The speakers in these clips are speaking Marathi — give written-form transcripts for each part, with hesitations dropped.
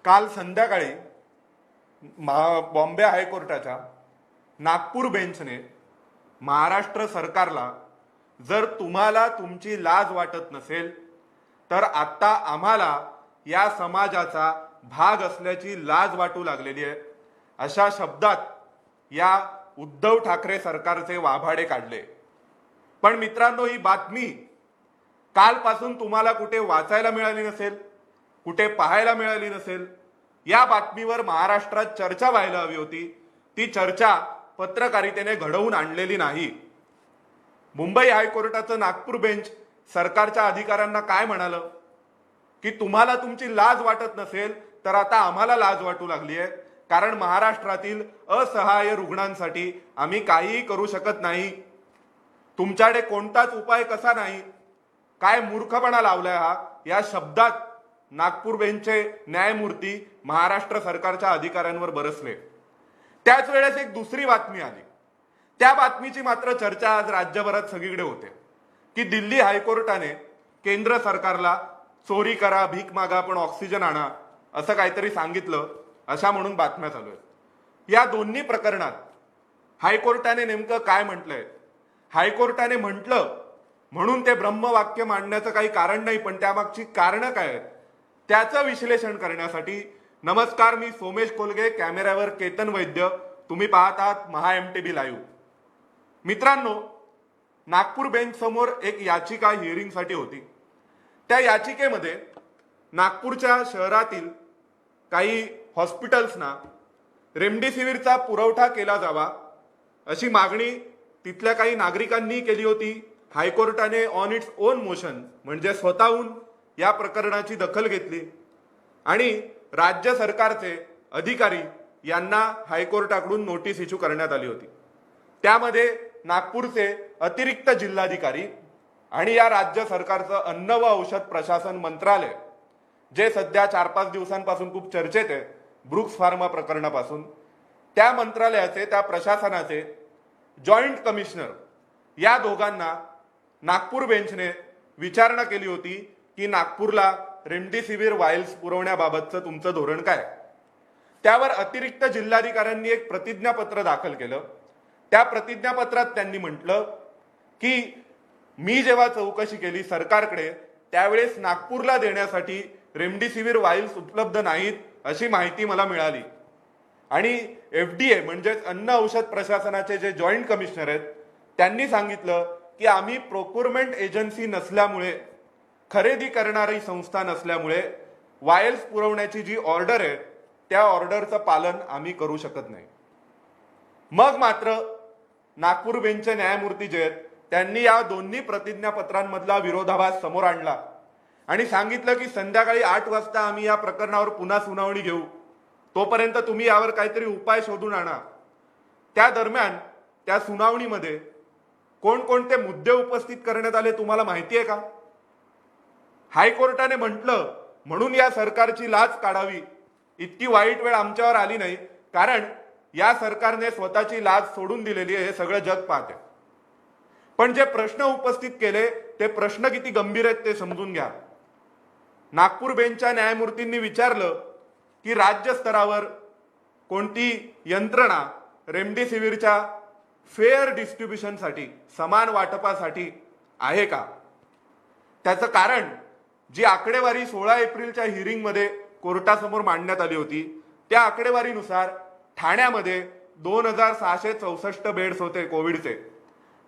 काल संध्याकाळी बॉम्बे हायकोर्टाच्या नागपूर बेंचने महाराष्ट्र सरकारला, जर तुम्हाला तुमची लाज वाटत नसेल तर आता आम्हाला या समाजाचा भाग असल्याची लाज वाटू लागलेली आहे, अशा शब्दात या उद्धव ठाकरे सरकारचे वाभाडे काढले। पण मित्रांनो, ही बातमी कालपासून तुम्हाला कुठे वाचायला मिळाली नसेल, कुठे पाहायला मिळाली नसेल। या बातमीवर महाराष्ट्रात चर्चा व्हायला हवी होती। ती चर्चा पत्रकारितेने घडवून आणलेली नाही। मुंबई हायकोर्टाचं नागपूर बेंच सरकारच्या अधिकाऱ्यांना काय म्हणालं की तुम्हाला तुमची लाज वाटत नसेल तर आता आम्हाला लाज वाटू लागली आहे, कारण महाराष्ट्रातील असहाय्य रुग्णांसाठी आम्ही काहीही करू शकत नाही। तुमच्याकडे कोणताच उपाय कसा नाही, काय मूर्खपणा लावलाय हा, या शब्दात नागपूर बेंचचे न्यायमूर्ती महाराष्ट्र सरकारच्या अधिकाऱ्यांवर बरसले। त्याच वेळेस एक दुसरी बातमी आली। त्या बातमीची मात्र चर्चा आज राज्यभरात सगळीकडे होते की दिल्ली हायकोर्टाने केंद्र सरकारला चोरी करा, भीक मागा, पण ऑक्सिजन आणा, असं काहीतरी सांगितलं, अशा म्हणून बातम्या चालू आहेत। या दोन्ही प्रकरणात हायकोर्टाने नेमकं काय म्हटलंय? हायकोर्टाने म्हटलं म्हणून ते ब्रह्मवाक्य मांडण्याचं काही कारण नाही, पण त्यामागची कारणं काय आहेत त्याचं विश्लेषण करण्यासाठी नमस्कार, मी सोमेश कोलगे, कॅमेऱ्यावर केतन वैद्य, तुम्ही पाहत आहात महा MTB लाईव्ह। मित्रांनो, नागपूर बेंच समोर एक याचिका हिअरिंगसाठी होती। त्या याचिकेमध्ये नागपूरच्या शहरातील काही हॉस्पिटल्सना रेमडेसिवीरचा पुरवठा केला जावा अशी मागणी तिथल्या काही नागरिकांनी केली होती। हायकोर्टाने ऑन इट्स ओन मोशन म्हणजे स्वतःहून या प्रकरणाची दखल घेतली आणि राज्य सरकारचे अधिकारी यांना हायकोर्टाकडून नोटीस इश्यू करण्यात आली होती। त्यामध्ये नागपूरचे अतिरिक्त जिल्हाधिकारी आणि या राज्य सरकारचं अन्न व औषध प्रशासन मंत्रालय, जे सध्या 4-5 दिवसांपासून खूप चर्चेत आहे ब्रुक्स फार्मा प्रकरणापासून, त्या मंत्रालयाचे, त्या प्रशासनाचे जॉईंट कमिशनर, या दोघांना नागपूर बेंचने विचारणा केली होती की नागपूरला रेमडेसिवीर वायल्स पुरवण्याबाबतचं तुमचं धोरण काय। त्यावर अतिरिक्त जिल्हाधिकाऱ्यांनी एक प्रतिज्ञापत्र दाखल केलं। त्या प्रतिज्ञापत्रात त्यांनी म्हटलं की मी जेव्हा चौकशी केली सरकारकडे, त्यावेळेस नागपूरला देण्यासाठी रेमडेसिवीर वायल्स उपलब्ध नाहीत अशी माहिती मला मिळाली आणि FDA म्हणजेच अन्न औषध प्रशासनाचे जे जॉईंट कमिशनर आहेत त्यांनी सांगितलं की आम्ही प्रोक्युरमेंट एजन्सी नसल्यामुळे, खरेदी करणारी संस्था नसल्यामुळे वायल्स पुरवण्याची जी ऑर्डर आहे त्या ऑर्डरचं पालन आम्ही करू शकत नाही। मग मात्र नागपूर बेंचचे न्यायमूर्ती जे आहेत त्यांनी या दोन्ही प्रतिज्ञापत्रांमधला विरोधाभास समोर आणला आणि सांगितलं की संध्याकाळी 8 वाजता आम्ही या प्रकरणावर पुन्हा सुनावणी घेऊ, तोपर्यंत तुम्ही यावर काहीतरी उपाय शोधून आणा। त्या दरम्यान त्या सुनावणीमध्ये कोणकोणते मुद्दे उपस्थित करण्यात आले तुम्हाला माहिती आहे का? हायकोर्टाने म्हटलं म्हणून या सरकारची लाज काढावी, इतकी वाईट वेळ आमच्यावर आली नाही, कारण या सरकारने स्वतःची लाज सोडून दिलेली आहे, हे सगळं जग पाहते। पण जे प्रश्न उपस्थित केले ते प्रश्न किती गंभीर आहेत ते समजून घ्या। नागपूर बेंचच्या न्यायमूर्तींनी विचारलं की राज्य स्तरावर कोणती यंत्रणा रेमडेसिवीरच्या फेअर डिस्ट्रीब्युशनसाठी, समान वाटपासाठी आहे का? त्याचं कारण जी आकडेवारी 16 एप्रिलच्या हिअरिंगमध्ये कोर्टासमोर मांडण्यात आली होती, त्या आकडेवारीनुसार ठाण्यामध्ये 2664 बेड्स होते कोविडचे,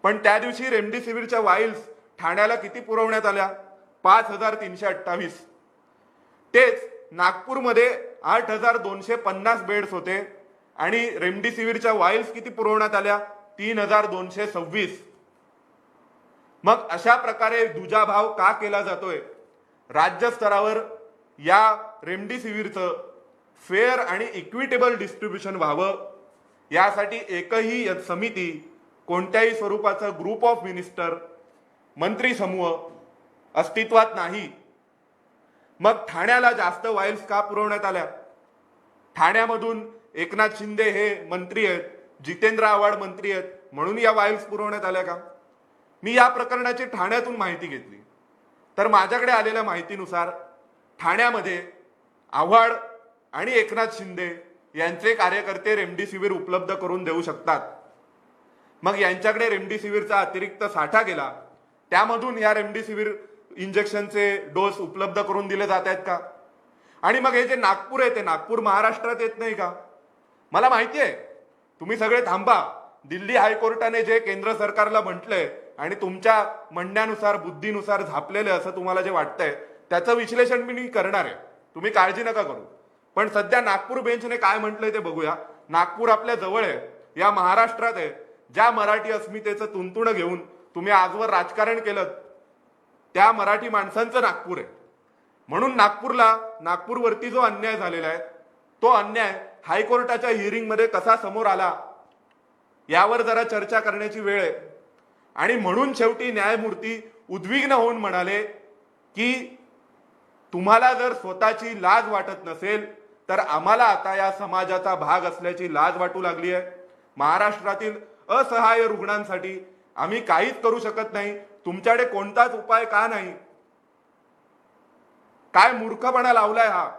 पण त्या दिवशी रेमडेसिवीरच्या वाईल्स ठाण्याला किती पुरवण्यात आल्या? 5328। तेच नागपूरमध्ये 8250 बेड्स होते आणि रेमडेसिवीरच्या वाईल्स किती पुरवण्यात आल्या? 3226। मग अशा प्रकारे दुजाभाव का केला जातोय? राज्य स्तरावर या रेमडेसिवीरचं फेअर आणि इक्विटेबल डिस्ट्रीब्युशन व्हावं यासाठी एकही समिती, कोणत्याही स्वरूपाचा ग्रुप ऑफ मिनिस्टर, मंत्री समूह अस्तित्वात नाही। मग ठाण्याला जास्त वाईल्स का पुरवण्यात आल्या? ठाण्यामधून एकनाथ शिंदे हे मंत्री आहेत, जितेंद्र आव्हाड मंत्री आहेत, म्हणून या वाईल्स पुरवण्यात आल्या का? मी या प्रकरणाची ठाण्यातून माहिती घेतली, तर माझ्याकडे आलेल्या माहितीनुसार ठाण्यामध्ये आव्हाड आणि एकनाथ शिंदे यांचे कार्यकर्ते रेमडेसिवीर उपलब्ध करून देऊ शकतात. मग यांच्याकडे रेमडेसिवीरचा अतिरिक्त साठा गेला, त्यामधून या रेमडेसिवीर इंजेक्शनचे डोस उपलब्ध करून दिले जात आहेत का? आणि मग हे जे नागपूर आहे ते नागपूर महाराष्ट्रात येत नाही का? मला माहिती आहे तुम्ही सगळे थांबा. दिल्ली हायकोर्टाने जे केंद्र सरकारला म्हटलंय आणि तुमच्या म्हणण्यानुसार बुद्धीनुसार झापलेलं असं तुम्हाला जे वाटतंय त्याचं विश्लेषण मी करणार आहे, तुम्ही काळजी नका करू. पण सध्या नागपूर बेंचने काय म्हटलंय ते बघूया. नागपूर आपल्या जवळ आहे, या महाराष्ट्रात आहे. ज्या मराठी अस्मितेचं तुंतुण घेऊन तुम्ही आजवर राजकारण केलं त्या मराठी माणसांचं नागपूर आहे. म्हणून नागपूरवरती जो अन्याय झालेला आहे तो अन्याय हायकोर्टाच्या हिअरिंगमध्ये कसा समोर आला यावर जरा चर्चा करण्याची वेळ आहे. आणि म्हणून शेवटी न्यायमूर्ती उद्विग्न होऊन म्हणाले की तुम्हाला जर स्वतःची लाज वाटत नसेल तर आम्हाला आता या समाजाचा भाग असल्याची लाज वाटू लागली आहे. महाराष्ट्रातील असहाय्य रुग्णांसाठी आम्ही काहीच करू शकत नाही, तुमच्याकडे कोणताच उपाय का नाही? काय मूर्खपणा लावलाय हा?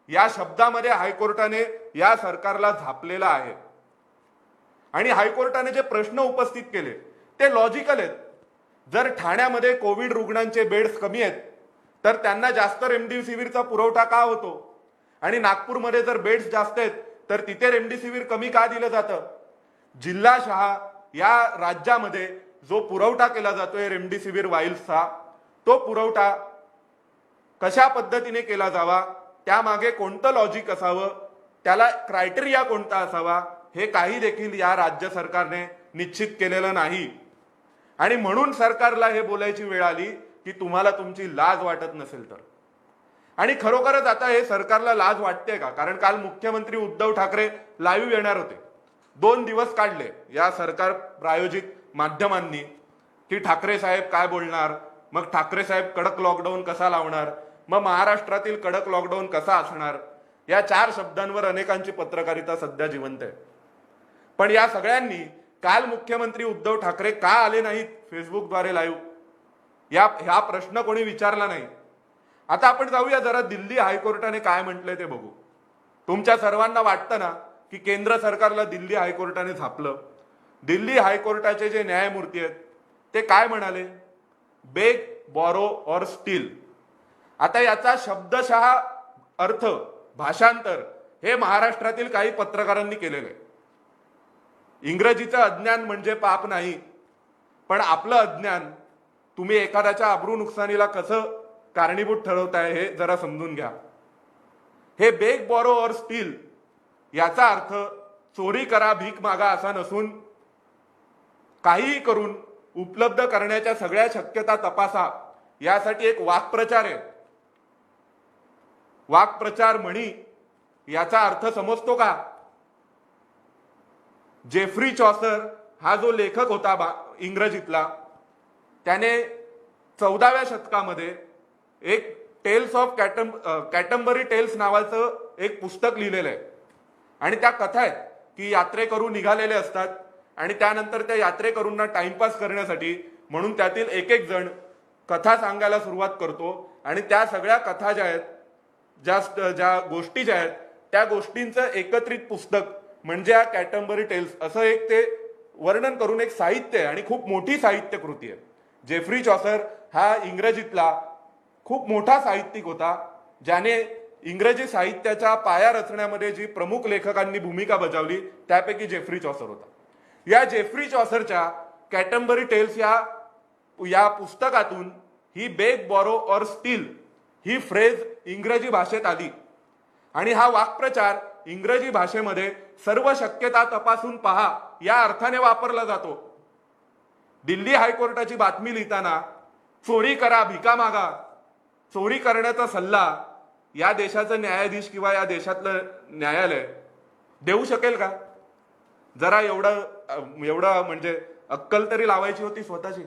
या शब्दामध्ये हायकोर्टाने या सरकारला झापलेला आहे. आणि हायकोर्टाने जे प्रश्न उपस्थित केले ते लॉजिकल आहेत. जर ठाण्यामध्ये कोविड रुग्णांचे बेड्स कमी आहेत तर त्यांना जास्त रेमडेसिवीरचा पुरवठा का होतो? आणि नागपूरमध्ये जर बेड्स जास्त आहेत तर तिथे रेमडेसिवीर कमी का दिलं जातं? जिल्हाशहा या राज्यामध्ये जो पुरवठा केला जातोय रेमडेसिवीर वाईल्सचा, तो पुरवठा कशा पद्धतीने केला जावा, त्यामागे कोणतं लॉजिक असावं, त्याला क्रायटेरिया कोणता असावा, हे काही देखील या राज्य सरकारने निश्चित केलेलं नाही. आणि म्हणून सरकारला हे बोलायची वेळ आली की तुम्हाला तुमची लाज वाटत नसेल तर. आणि खरोखरच आता हे सरकारला लाज वाटते का? कारण काल मुख्यमंत्री उद्धव ठाकरे लाईव्ह येणार होते. 2 दिवस काढले या सरकार प्रायोजित माध्यमांनी की ठाकरे साहेब काय बोलणार, मग ठाकरे साहेब कडक लॉकडाऊन कसा लावणार, मग महाराष्ट्रातील कडक लॉकडाऊन कसा असणार, या 4 शब्दांवर अनेकांची पत्रकारिता सध्या जिवंत आहे. पण या सगळ्यांनी काल मुख्यमंत्री उद्धव ठाकरे का आले नाहीत फेसबुकद्वारे लाईव्ह, हा प्रश्न कोणी विचारला नाही. आता आपण जाऊया जरा दिल्ली हायकोर्टाने काय म्हटलंय ते बघू. तुमच्या सर्वांना वाटतं ना की केंद्र सरकारला दिल्ली हायकोर्टाने झापलं. दिल्ली हायकोर्टाचे जे न्यायमूर्ती आहेत ते काय म्हणाले? बेग, बॉरो और स्टील. आता याचा शब्दशः अर्थ, भाषांतर हे महाराष्ट्रातील काही पत्रकारांनी केलेलं आहे. इंग्रजीचं अज्ञान म्हणजे पाप नाही, पण आपलं अज्ञान तुम्ही एखाद्याच्या अब्रू नुकसानीला कसं कारणीभूत ठरवताय हे जरा समजून घ्या. हे बेग, बॉरो और स्टील याचा अर्थ चोरी करा, भीक मागा असा नसून काहीही करून उपलब्ध करण्याच्या सगळ्या शक्यता तपासा यासाठी एक वाक्प्रचार आहे. वाक्प्रचार म्हणी याचा अर्थ समजतो का? जेफ्री चॉसर हा जो लेखक होता इंग्रजीतला, त्याने 14व्या शतकामध्ये एक टेल्स ऑफ कॅटमबरी टेल्स नावाचं एक पुस्तक लिहिलेलं आहे. आणि त्या कथा आहेत की यात्रेकरू निघालेले असतात आणि त्यानंतर त्या यात्रेकरूंना टाइमपास करण्यासाठी म्हणून त्यातील एक एक जण कथा सांगायला सुरुवात करतो आणि त्या सगळ्या कथा ज्या आहेत, ज्या गोष्टी ज्या आहेत त्या गोष्टींचं एकत्रित पुस्तक म्हणजे या कॅटमबरी टेल्स असं एक ते वर्णन करून एक साहित्य आहे आणि खूप मोठी साहित्य कृती आहे. जेफ्री चॉसर हा इंग्रजीतला खूप मोठा साहित्यिक होता, ज्याने इंग्रजी साहित्याच्या पाया रचण्यामध्ये जी प्रमुख लेखकांनी भूमिका बजावली त्यापैकी जेफ्री चॉसर होता. या जेफ्री चॉसरच्या कॅटमबरी टेल्स या पुस्तकातून ही बेग, बॉरो और स्टील ही फ्रेज इंग्रजी भाषेत आली आणि हा वाक्प्रचार इंग्रजी भाषेमध्ये सर्व शक्यता तपासून पहा या अर्थाने वापरला जातो. दिल्ली हायकोर्टाची बातमी लिहिताना चोरी करा, भिका मागा, चोरी करण्याचा सल्ला या देशाचं न्यायाधीश किंवा या देशातलं न्यायालय देऊ शकेल का? जरा एवढं म्हणजे अक्कल तरी लावायची होती स्वतःची.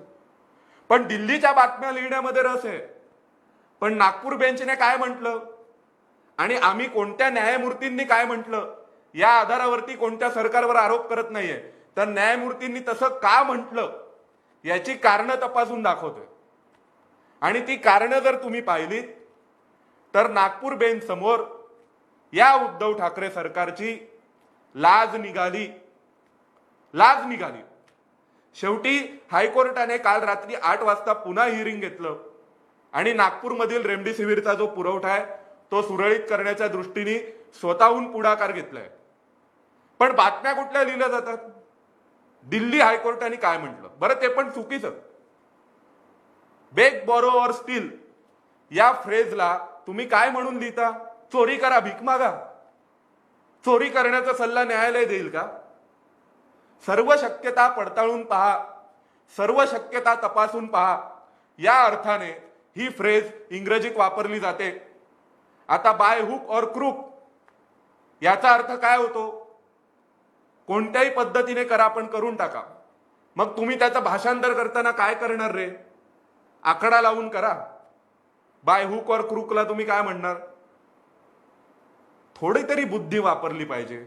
पण दिल्लीच्या बातम्या लिहिण्यामध्ये रस आहे. पण नागपूर बेंचने काय म्हटलं आणि आम्ही कोणत्या न्यायमूर्तींनी काय म्हटलं या आधारावरती कोणत्या सरकारवर आरोप करत नाहीये, तर न्यायमूर्तींनी तसं का म्हटलं याची कारणं तपासून दाखवतोय. आणि ती कारणं जर तुम्ही पाहिलीत तर नागपूर बेंच समोर या उद्धव ठाकरे सरकारची लाज निघाली. लाज निघाली. शेवटी हायकोर्टाने काल रात्री 8 वाजता पुन्हा हिअरिंग घेतलं आणि नागपूरमधील रेमडेसिवीरचा जो पुरवठा आहे तो सुरळीत करण्याच्या दृष्टीने स्वतःहून पुढाकार घेतलाय. पण बातम्या कुठल्या लिहिल्या जातात? दिल्ली हायकोर्टाने काय म्हटलं बरं, ते पण चुकीचं. बेग बॉरो और स्टील या फ्रेजला तुम्ही काय म्हणून लिहिता? चोरी करा, भीक मागा. चोरी करण्याचा सल्ला न्यायालय देईल का? सर्व शक्यता पडताळून पहा, सर्व शक्यता तपासून पहा, या अर्थाने ही फ्रेज इंग्रजीत वापरली जाते. आता बाय हुक और क्रूक याचा अर्थ काय होतो? कोणत्याही पद्धतीने करा पण करून टाका. मग तुम्ही त्याचं भाषांतर करताना काय करणार रे? आकडा लावून करा. बाय हुक और क्रूकला तुम्ही काय म्हणणार? थोडी तरी बुद्धी वापरली पाहिजे,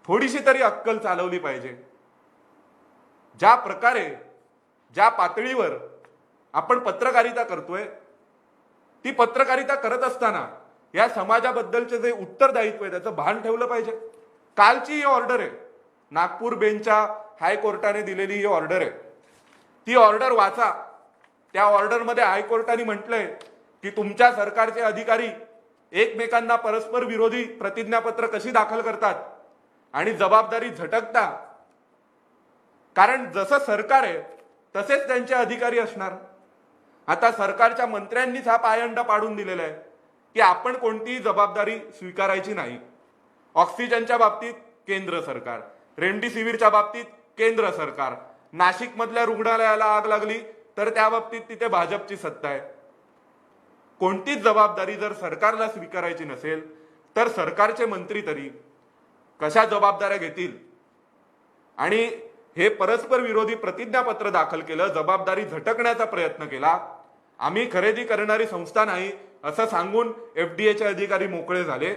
थोडीशी तरी अक्कल चालवली पाहिजे. ज्या प्रकारे ज्या पातळीवर आपण पत्रकारिता करतोय, ती पत्रकारिता करत असताना या समाजाबद्दलचे जे उत्तरदायित्व आहे त्याचं भान ठेवलं पाहिजे. कालची ही ऑर्डर आहे, नागपूर बेंचच्या हायकोर्टाने दिलेली ही ऑर्डर आहे. ती ऑर्डर वाचा. त्या ऑर्डरमध्ये हायकोर्टाने म्हटलंय की तुमच्या सरकारचे अधिकारी एकमेकांना परस्पर विरोधी प्रतिज्ञापत्र कशी दाखल करतात आणि जबाबदारी झटकता. कारण जसं सरकार आहे तसेच त्यांचे अधिकारी असणार. आता सरकारच्या मंत्र्यांनीच हा पायंडा पाडून दिलेला आहे की आपण कोणतीही जबाबदारी स्वीकारायची नाही. ऑक्सिजनच्या बाबतीत केंद्र सरकार, रेमडेसिवीरच्या बाबतीत केंद्र सरकार, नाशिक मधल्या रुग्णालयाला आग लागली तर त्या बाबतीत तिथे भाजपची सत्ता आहे. कोणतीच जबाबदारी जर सरकारला स्वीकारायची नसेल तर सरकारचे मंत्री तरी कशा जबाबदाऱ्या घेतील? आणि हे परस्पर विरोधी प्रतिज्ञापत्र दाखल केलं, जबाबदारी झटकण्याचा प्रयत्न केला. आम्ही खरेदी करणारी संस्था नाही असं सांगून एफडीएचे अधिकारी मोकळे झाले.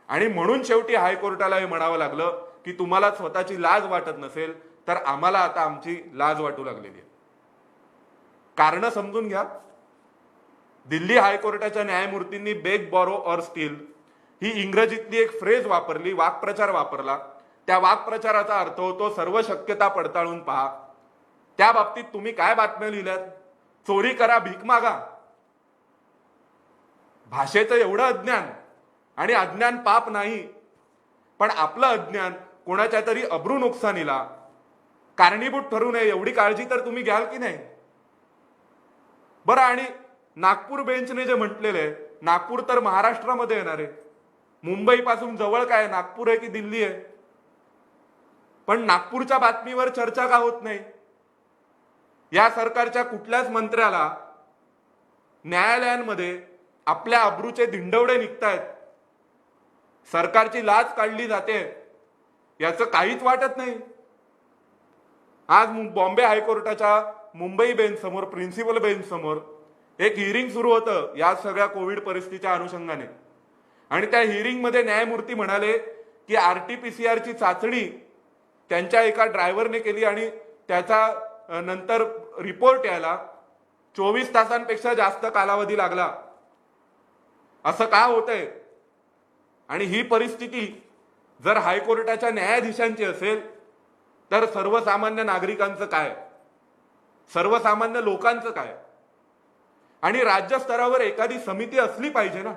आणि म्हणून शेवटी हायकोर्टाला हे म्हणावं लागलं की तुम्हाला स्वतःची लाज वाटत नसेल तर आम्हाला आता आमची लाज वाटू लागलेली आहे. कारण समजून घ्या. दिल्ली हायकोर्टाच्या न्यायमूर्तींनी बेग बॉरो और स्टील ही इंग्रजीतली एक फ्रेज वापरली, वाक्प्रचार वापरला. त्या वाक्प्रचाराचा अर्थ होतो सर्व शक्यता पडताळून पहा. त्या बाबतीत तुम्ही काय बातम्या लिहिल्यात? चोरी करा, भीक मागा. भाषेचं एवढं अज्ञान, आणि अज्ञान पाप नाही, पण आपलं अज्ञान कोणाच्या तरी अब्रू नुकसानीला कारणीभूत ठरू नये एवढी काळजी तर तुम्ही घ्याल की नाही? बरं, आणि नागपूर बेंचने जे म्हटलेलं आहे, नागपूर तर महाराष्ट्रामध्ये येणार आहे. मुंबई पासून जवळ काय, नागपूर आहे की दिल्ली आहे? पण नागपूरच्या बातमीवर चर्चा का होत नाही? या सरकारच्या कुठल्याच मंत्र्याला न्यायालयांमध्ये आपल्या अब्रूचे धिंडवडे निघतायत, सरकारची लाज काढली जाते, याचं काहीच वाटत नाही. आज बॉम्बे हायकोर्टाच्या मुंबई बेंच समोर, प्रिन्सिपल बेंच समोर एक हिअरिंग सुरू होतं या सगळ्या कोविड परिस्थितीच्या अनुषंगाने. आणि त्या हिअरिंग मध्ये न्यायमूर्ती म्हणाले की RT-PCR ची चाचणी त्यांच्या एका ड्रायव्हरने केली आणि त्याचा नंतर रिपोर्ट यायला 24 तासांपेक्षा जास्त कालावधी लागला. असं का होतंय? आणि ही परिस्थिती जर हायकोर्टाच्या न्यायाधीशांची असेल तर सर्वसामान्य नागरिकांचं काय, सर्वसामान्य लोकांचं काय? आणि राज्यस्तरावर एखादी समिती असली पाहिजे ना.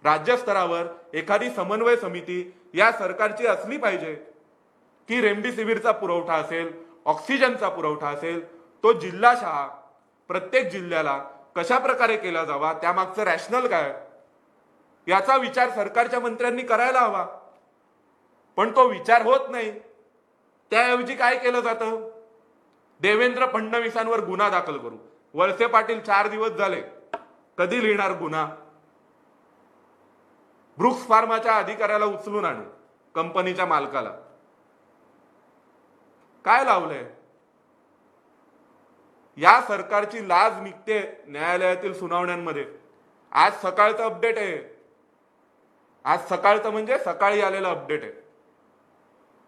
राज्यस्तरावर एखादी समन्वय समिती या सरकारची असली पाहिजे की रेमडेसिवीरचा पुरवठा असेल, ऑक्सिजनचा पुरवठा असेल, तो जिल्हाशहा प्रत्येक जिल्ह्याला कशा प्रकारे केला जावा, त्यामागचं रॅशनल काय, याचा विचार सरकारच्या मंत्र्यांनी करायला हवा. पण तो विचार होत नाही. त्याऐवजी काय केलं जातं? देवेंद्र फडणवीसांवर गुन्हा दाखल करू. वळसे पाटील 4 दिवस झाले, कधी लिहिणार गुन्हा? ब्रुक्स फार्माच्या अधिकाऱ्याला उचलून आणू, कंपनीच्या मालकाला. काय लावलंय? या सरकारची लाज निघते न्यायालयातील सुनावण्यांमध्ये. आज सकाळचं अपडेट आहे, आज सकाळचं म्हणजे सकाळी आलेलं अपडेट आहे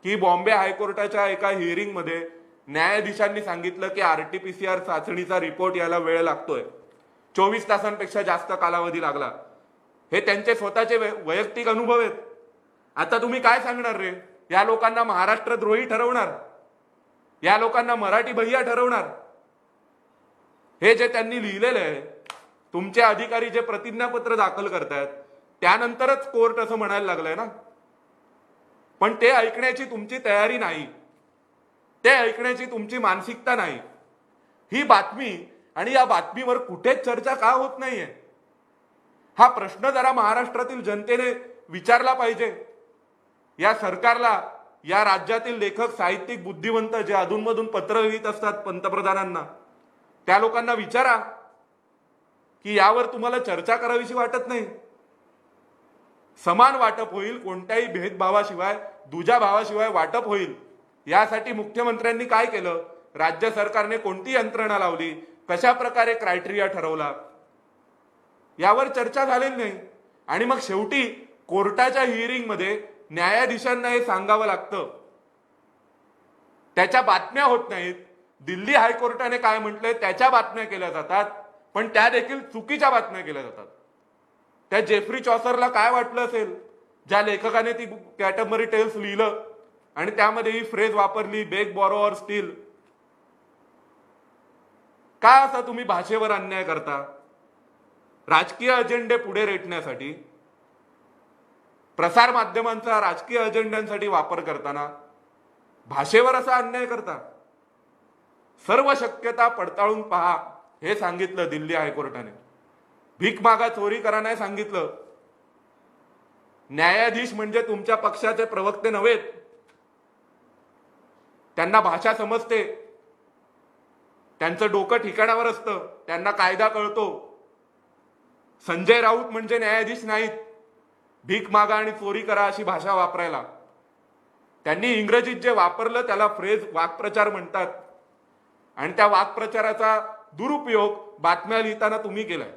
की बॉम्बे हायकोर्टाच्या एका हिअरिंग मध्ये न्यायाधीशांनी सांगितलं की RT-PCR चाचणीचा रिपोर्ट यायला वेळ लागतोय, 24 तासांपेक्षा जास्त कालावधी लागला. हे त्यांचे स्वतःचे वैयक्तिक अनुभव आहेत. आता तुम्ही काय सांगणार रे? या लोकांना महाराष्ट्रद्रोही ठरवणार, या लोकांना मराठी भैया ठरवणार? हे जे त्यांनी लिहिलेलं आहे, तुमचे अधिकारी जे प्रतिज्ञापत्र दाखल करतायत त्यानंतरच कोर्ट असं म्हणायला लागलंय ना. पण ते ऐकण्याची तुमची तयारी नाही, ते ऐकण्याची तुमची मानसिकता नाही. ही बातमी आणि या बातमीवर कुठेच चर्चा का होत नाहीये, हा प्रश्न जरा महाराष्ट्रातील जनतेने विचारला पाहिजे. या सरकारला, या राज्यातील लेखक, साहित्यिक, बुद्धिवंत जे अधूनमधून पत्र लिहित असतात पंतप्रधानांना, त्या लोकांना विचारा की यावर तुम्हाला चर्चा करावीशी वाटत नाही? समान वाटप होईल, कोणत्याही भेदभावाशिवाय, दुजाभावाशिवाय वाटप होईल, यासाठी मुख्यमंत्र्यांनी काय केलं, राज्य सरकारने कोणती यंत्रणा लावली, कशा प्रकारे क्रायटेरिया ठरवला, यावर चर्चा झालेली नाही. आणि मग शेवटी कोर्टाच्या हिअरिंग मध्ये न्यायाधीशांना हे सांगावं लागतं, त्याच्या बातम्या होत नाहीत. दिल्ली हायकोर्टाने काय म्हटलंय त्याच्या बातम्या केल्या जातात, पण त्या देखील चुकीच्या बातम्या केल्या जातात. त्या जेफ्री चॉसरला काय वाटलं असेल, ज्या लेखकाने ती कॅटमरी टेल्स लिहिलं आणि त्यामध्ये ही फ्रेज वापरली, बेग बॉरो और स्टील. का असा तुम्ही भाषेवर अन्याय करता? राजकीय अजेंडे पुढे रेटण्यासाठी, प्रसार माध्यमांचा राजकीय अजेंड्यांसाठी वापर करताना भाषेवर असा अन्याय करता? सर्व शक्यता पडताळून पहा हे सांगितलं दिल्ली हायकोर्टाने. भीक मागा चोरी करा नाही सांगितलं. न्यायाधीश म्हणजे तुमच्या पक्षाचे प्रवक्ते नव्हेत, त्यांना भाषा समजते, त्यांचं डोकं ठिकाणावर असतं, त्यांना कायदा कळतो. संजय राऊत म्हणजे न्यायाधीश नाहीत भीक मागा आणि चोरी करा अशी भाषा वापरायला. त्यांनी इंग्रजीत जे वापरलं त्याला फ्रेज वाक्प्रचार म्हणतात, आणि त्या वाक्प्रचाराचा दुरुपयोग बातम्या लिहिताना तुम्ही केलाय.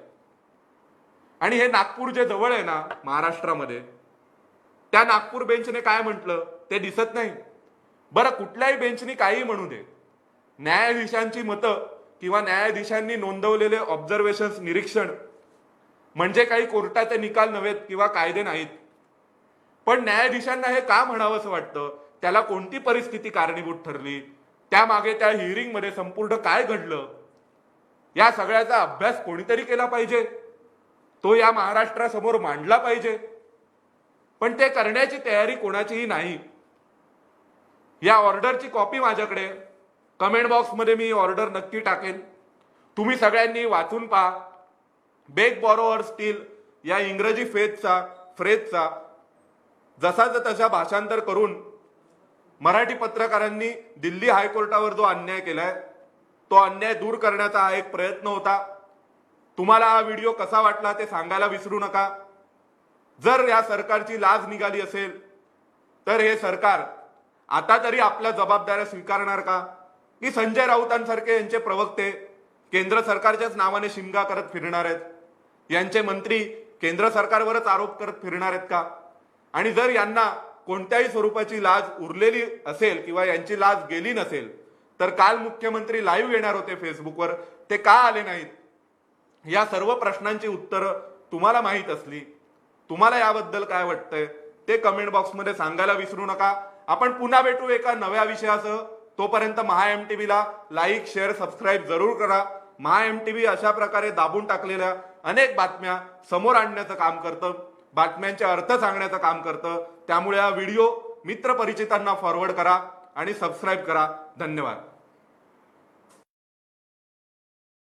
आणि हे नागपूर जे जवळ आहे ना महाराष्ट्रामध्ये, त्या नागपूर बेंचने काय म्हटलं ते दिसत नाही. बरं, कुठल्याही बेंचनी काही म्हणू दे, न्यायाधीशांची मतं किंवा न्यायाधीशांनी नोंदवलेले ऑब्झर्वेशन्स, निरीक्षण म्हणजे काही कोर्टाचे निकाल नव्हेत किंवा कायदे नाहीत. पण न्यायाधीशांना हे का म्हणावं असं वाटतं? त्याला कोणती परिस्थिती कारणीभूत ठरली, त्यामागे त्या हिअरिंग मध्ये संपूर्ण काय घडलं, या सगळ्याचा अभ्यास कोणीतरी केला पाहिजे, तो या महाराष्ट्रासमोर मांडला पाहिजे. पण ते करण्याची तयारी कोणाचीही नाही. या ऑर्डरची कॉपी माझ्याकडे, कमेंट बॉक्समध्ये मी ऑर्डर नक्की टाकेन, तुम्ही सगळ्यांनी वाचून पहा. बेग बॉरो और स्टील या इंग्रजी फ्रेजचा जसा तशा भाषांतर करून मराठी पत्रकारांनी दिल्ली हायकोर्टावर जो अन्याय केलाय तो अन्याय दूर करण्याचा हा एक प्रयत्न होता. तुम्हाला हा व्हिडिओ कसा वाटला ते सांगायला विसरू नका. जर या सरकारची लाज निघाली असेल तर हे सरकार आता तरी आपल्या जबाबदाऱ्या स्वीकारणार का? की संजय राऊतांसारखे यांचे प्रवक्ते केंद्र सरकारच्याच नावाने शिमगा करत फिरणार आहेत, यांचे मंत्री केंद्र सरकारवरच आरोप करत फिरणार आहेत का? आणि जर यांना कोणत्याही स्वरूपाची लाज उरलेली असेल किंवा यांची लाज गेली नसेल तर काल मुख्यमंत्री लाईव्ह येणार होते फेसबुकवर, ते का आले नाहीत? या सर्व प्रश्नांची उत्तरं तुम्हाला माहीत असली, तुम्हाला याबद्दल काय वाटतंय ते कमेंट बॉक्समध्ये सांगायला विसरू नका. आपण पुन्हा भेटू एका नव्या विषयासह. तोपर्यंत MHA-MTVला लाईक, शेअर, सबस्क्राईब जरूर करा. MHA-MTV अशा प्रकारे दाबून टाकलेल्या अनेक बातम्या समोर आणण्याचं काम करतं, बातम्यांचे अर्थ सांगण्याचं काम करतं. त्यामुळे हा व्हिडिओ मित्र परिचितांना फॉरवर्ड करा आणि सबस्क्राईब करा. धन्यवाद.